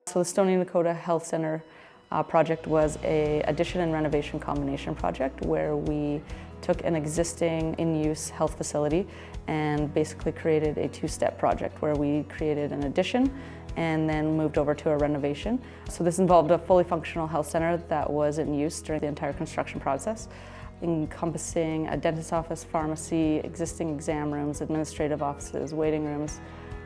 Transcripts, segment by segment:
So the Stony Dakota Health Center project was an addition and renovation combination project where we took an existing in-use health facility and basically created a two-step project where we created an addition and then moved over to a renovation. So this involved a fully functional health center that was in use during the entire construction process, encompassing a dentist's office, pharmacy, existing exam rooms, administrative offices, waiting rooms,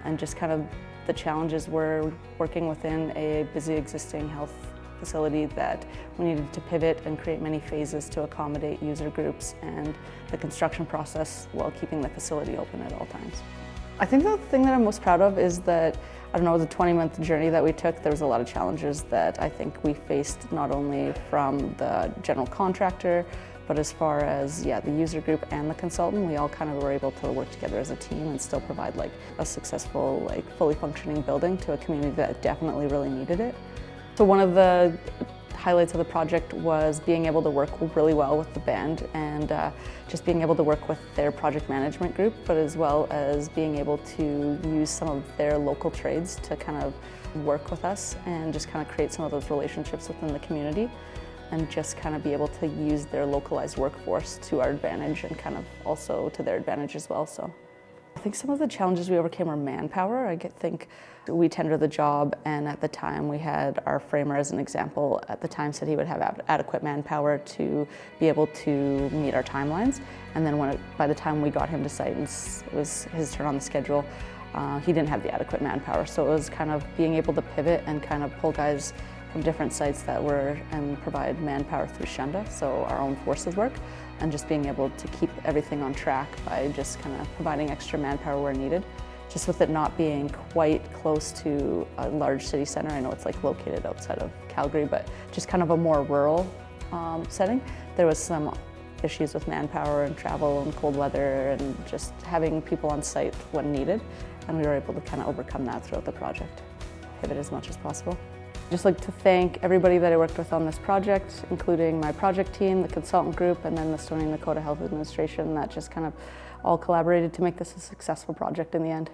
and just kind of the challenges were working within a busy existing health facility that we needed to pivot and create many phases to accommodate user groups and the construction process while keeping the facility open at all times. I think the thing that I'm most proud of is that, I don't know, the 20-month journey that we took, there was a lot of challenges that I think we faced not only from the general contractor, but as far as the user group and the consultant, we all kind of were able to work together as a team and still provide a successful, fully functioning building to a community that definitely really needed it. So one of the highlights of the project was being able to work really well with the band and just being able to work with their project management group, but as well as being able to use some of their local trades to kind of work with us and just kind of create some of those relationships within the community and just kind of be able to use their localized workforce to our advantage and kind of also to their advantage as well. So I think some of the challenges we overcame were manpower. I think we tendered the job, and at the time we had our framer, as an example, at the time said he would have adequate manpower to be able to meet our timelines. And then by the time we got him to site and it was his turn on the schedule, he didn't have the adequate manpower. So it was kind of being able to pivot and kind of pull guys from different sites and provide manpower through Shunda, so our own forces work, and just being able to keep everything on track by just kind of providing extra manpower where needed. Just with it not being quite close to a large city center, I know it's located outside of Calgary, but just kind of a more rural setting. There was some issues with manpower and travel and cold weather and just having people on site when needed, and we were able to kind of overcome that throughout the project, pivot as much as possible. I'd just like to thank everybody that I worked with on this project, including my project team, the consultant group, and then the Stony Dakota Health Administration that just kind of all collaborated to make this a successful project in the end.